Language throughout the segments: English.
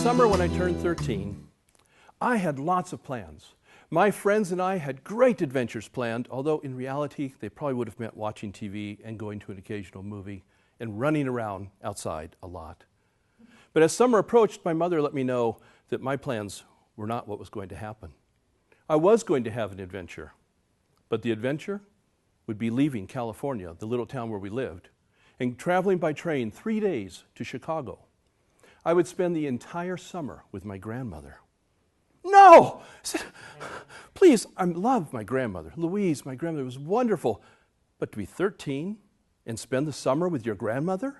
summer when I turned 13, I had lots of plans. My friends and I had great adventures planned, although in reality, they probably would have meant watching TV and going to an occasional movie and running around outside a lot. But as summer approached, my mother let me know that my plans were not what was going to happen. I was going to have an adventure, but the adventure would be leaving California, the little town where we lived, and traveling by train 3 days to Chicago. I would spend the entire summer with my grandmother. No! I said, please, I love my grandmother. Louise, my grandmother, was wonderful. But to be 13 and spend the summer with your grandmother?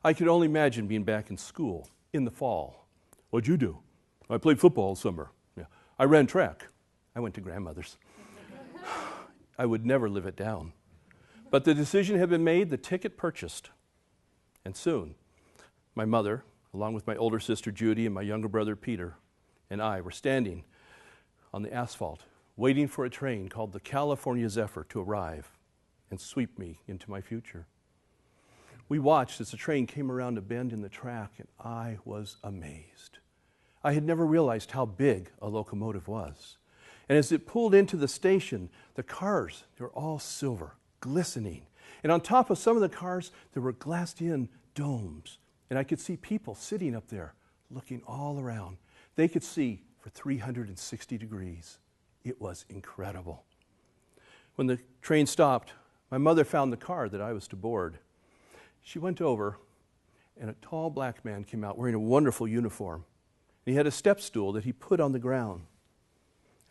I could only imagine being back in school in the fall. What'd you do? I played football all summer. Yeah. I ran track. I went to grandmother's. I would never live it down. But the decision had been made, the ticket purchased. And soon, my mother, along with my older sister Judy and my younger brother Peter, and I were standing on the asphalt, waiting for a train called the California Zephyr to arrive and sweep me into my future. We watched as the train came around a bend in the track, and I was amazed. I had never realized how big a locomotive was. And as it pulled into the station, the cars, they were all silver, glistening. And on top of some of the cars, there were glassed-in domes. And I could see people sitting up there, looking all around. They could see for 360 degrees. It was incredible. When the train stopped, my mother found the car that I was to board. She went over, and a tall black man came out wearing a wonderful uniform. And he had a step stool that he put on the ground.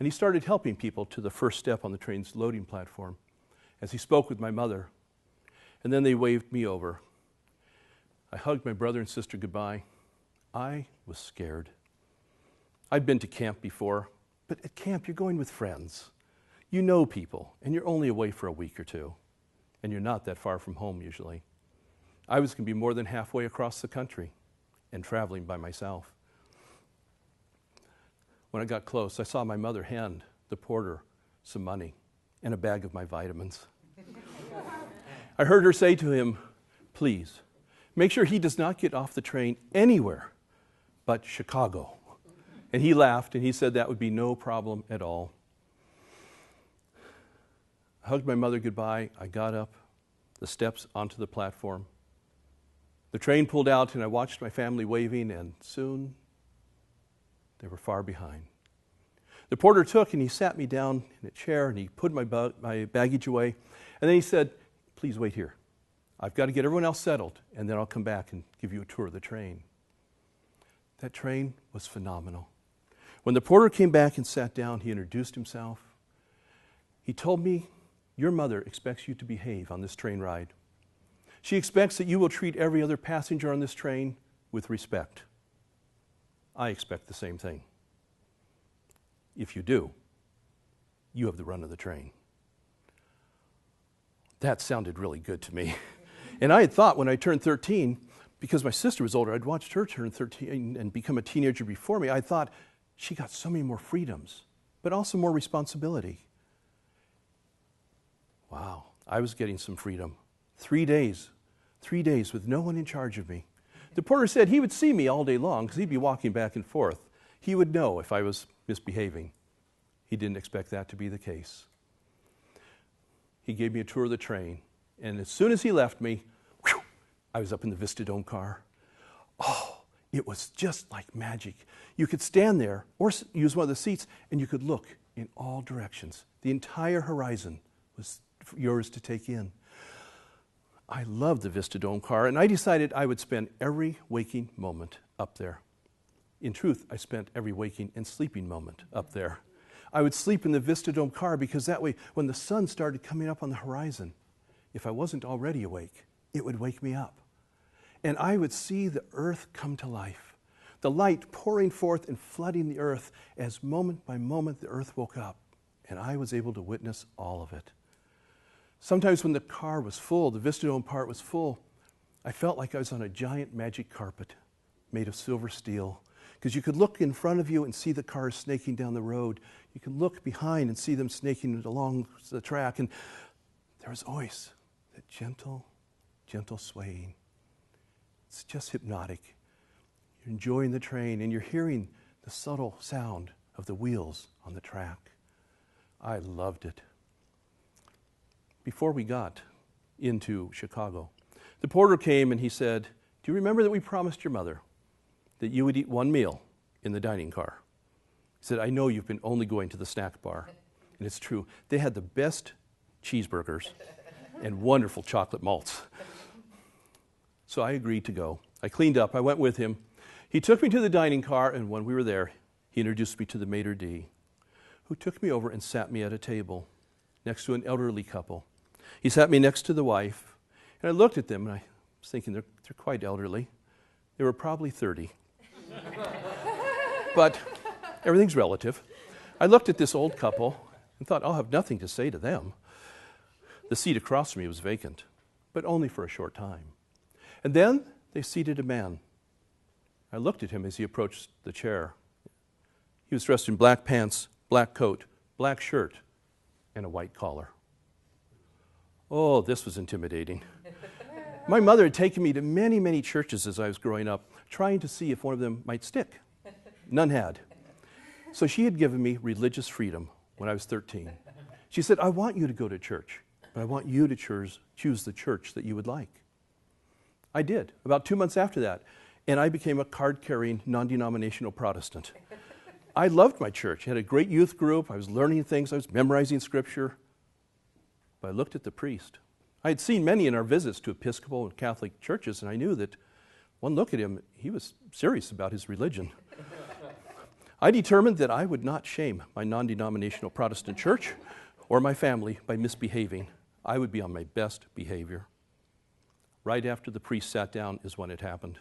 And he started helping people to the first step on the train's loading platform as he spoke with my mother. And then they waved me over. I hugged my brother and sister goodbye. I was scared. I'd been to camp before, but at camp you're going with friends. You know people, and you're only away for a week or two. And you're not that far from home usually. I was going to be more than halfway across the country and traveling by myself. When I got close, I saw my mother hand the porter some money and a bag of my vitamins. I heard her say to him, please, make sure he does not get off the train anywhere but Chicago. And he laughed and he said that would be no problem at all. I hugged my mother goodbye. I got up the steps onto the platform. The train pulled out and I watched my family waving, and soon they were far behind. The porter took and he sat me down in a chair and he put my baggage away. And then he said, please wait here. I've got to get everyone else settled, and then I'll come back and give you a tour of the train. That train was phenomenal. When the porter came back and sat down, he introduced himself. He told me, your mother expects you to behave on this train ride. She expects that you will treat every other passenger on this train with respect. I expect the same thing. If you do, you have the run of the train. That sounded really good to me. And I had thought when I turned 13, because my sister was older, I'd watched her turn 13 and become a teenager before me, I thought she got so many more freedoms, but also more responsibility. Wow, I was getting some freedom. 3 days with no one in charge of me. The porter said he would see me all day long because he'd be walking back and forth. He would know if I was misbehaving. He didn't expect that to be the case. He gave me a tour of the train, and as soon as he left me, whew, I was up in the Vista-Dome car. Oh, it was just like magic. You could stand there or use one of the seats, and you could look in all directions. The entire horizon was yours to take in. I loved the Vista-Dome car, and I decided I would spend every waking moment up there. In truth, I spent every waking and sleeping moment up there. I would sleep in the Vista-Dome car because that way, when the sun started coming up on the horizon, if I wasn't already awake, it would wake me up. And I would see the earth come to life, the light pouring forth and flooding the earth as moment by moment the earth woke up, and I was able to witness all of it. Sometimes when the car was full, the Vista-Dome part was full, I felt like I was on a giant magic carpet made of silver steel, because you could look in front of you and see the cars snaking down the road. You could look behind and see them snaking along the track, and there was always that gentle, gentle swaying. It's just hypnotic. You're enjoying the train, and you're hearing the subtle sound of the wheels on the track. I loved it. Before we got into Chicago, the porter came and he said, "Do you remember that we promised your mother that you would eat one meal in the dining car?" He said, "I know you've been only going to the snack bar." And it's true. They had the best cheeseburgers and wonderful chocolate malts. So I agreed to go. I cleaned up. I went with him. He took me to the dining car, and when we were there, he introduced me to the maitre d', who took me over and sat me at a table next to an elderly couple. He sat me next to the wife, and I looked at them, and I was thinking they're quite elderly. They were probably 30. But everything's relative. I looked at this old couple and thought, I'll have nothing to say to them. The seat across from me was vacant, but only for a short time. And then they seated a man. I looked at him as he approached the chair. He was dressed in black pants, black coat, black shirt, and a white collar. Oh, this was intimidating. My mother had taken me to many, many churches as I was growing up, trying to see if one of them might stick. None had. So she had given me religious freedom when I was 13. She said, "I want you to go to church, but I want you to choose the church that you would like." I did, about 2 months after that, and I became a card-carrying, non-denominational Protestant. I loved my church. I had a great youth group. I was learning things. I was memorizing Scripture. But I looked at the priest. I had seen many in our visits to Episcopal and Catholic churches, and I knew that one look at him, he was serious about his religion. I determined that I would not shame my non-denominational Protestant church or my family by misbehaving. I would be on my best behavior. Right after the priest sat down is when it happened.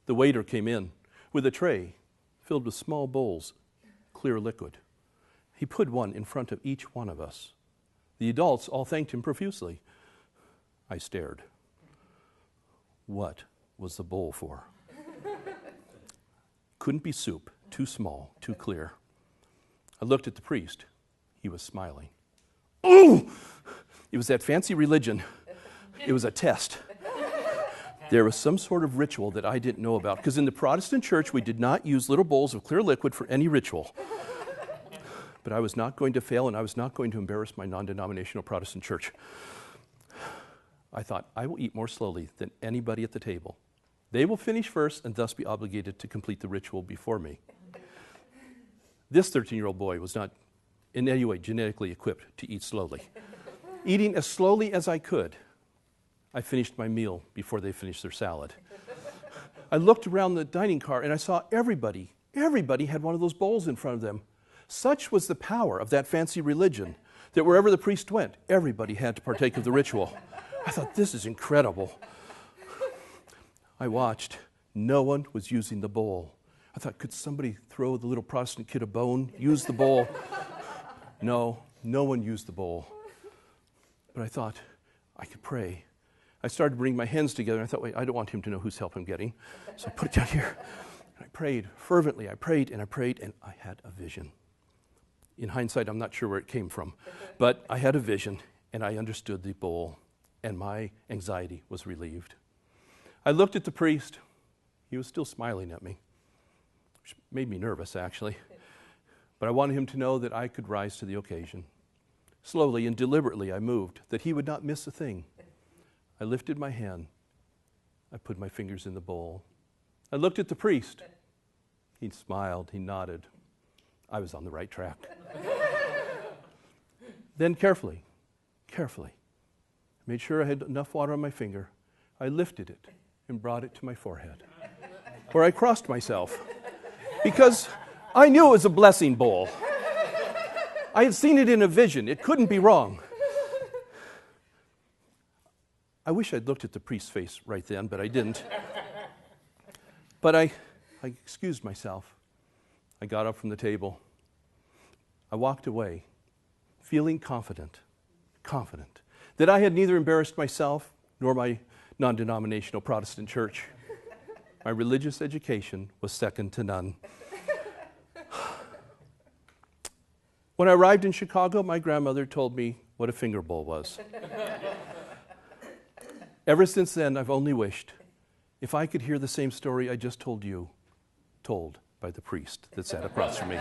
The waiter came in with a tray filled with small bowls, clear liquid. He put one in front of each one of us. The adults all thanked him profusely. I stared. What was the bowl for? Couldn't be soup, too small, too clear. I looked at the priest. He was smiling. Ooh! It was that fancy religion. It was a test. There was some sort of ritual that I didn't know about, because in the Protestant church, we did not use little bowls of clear liquid for any ritual. But I was not going to fail, and I was not going to embarrass my non-denominational Protestant church. I thought, I will eat more slowly than anybody at the table. They will finish first and thus be obligated to complete the ritual before me. This 13-year-old boy was not in any way genetically equipped to eat slowly. Eating as slowly as I could, I finished my meal before they finished their salad. I looked around the dining car and I saw everybody had one of those bowls in front of them. Such was the power of that fancy religion that wherever the priest went, everybody had to partake of the ritual. I thought, this is incredible. I watched. No one was using the bowl. I thought, could somebody throw the little Protestant kid a bone, use the bowl? No one used the bowl. But I thought, I could pray. I started bringing my hands together, and I thought, wait, I don't want him to know whose help I'm getting. So I put it down here. And I prayed fervently. I prayed, and I had a vision. In hindsight, I'm not sure where it came from. But I had a vision, and I understood the bowl, and my anxiety was relieved. I looked at the priest. He was still smiling at me, which made me nervous, actually. But I wanted him to know that I could rise to the occasion. Slowly and deliberately, I moved, that he would not miss a thing. I lifted my hand. I put my fingers in the bowl. I looked at the priest. He smiled. He nodded. I was on the right track. Then carefully, I made sure I had enough water on my finger. I lifted it and brought it to my forehead, where I crossed myself, because I knew it was a blessing bowl. I had seen it in a vision. It couldn't be wrong. I wish I'd looked at the priest's face right then, but I didn't. But I excused myself. I got up from the table. I walked away, feeling confident that I had neither embarrassed myself nor my non-denominational Protestant church. My religious education was second to none. When I arrived in Chicago, my grandmother told me what a finger bowl was. Ever since then, I've only wished, if I could hear the same story I just told you told by the priest that sat across from me.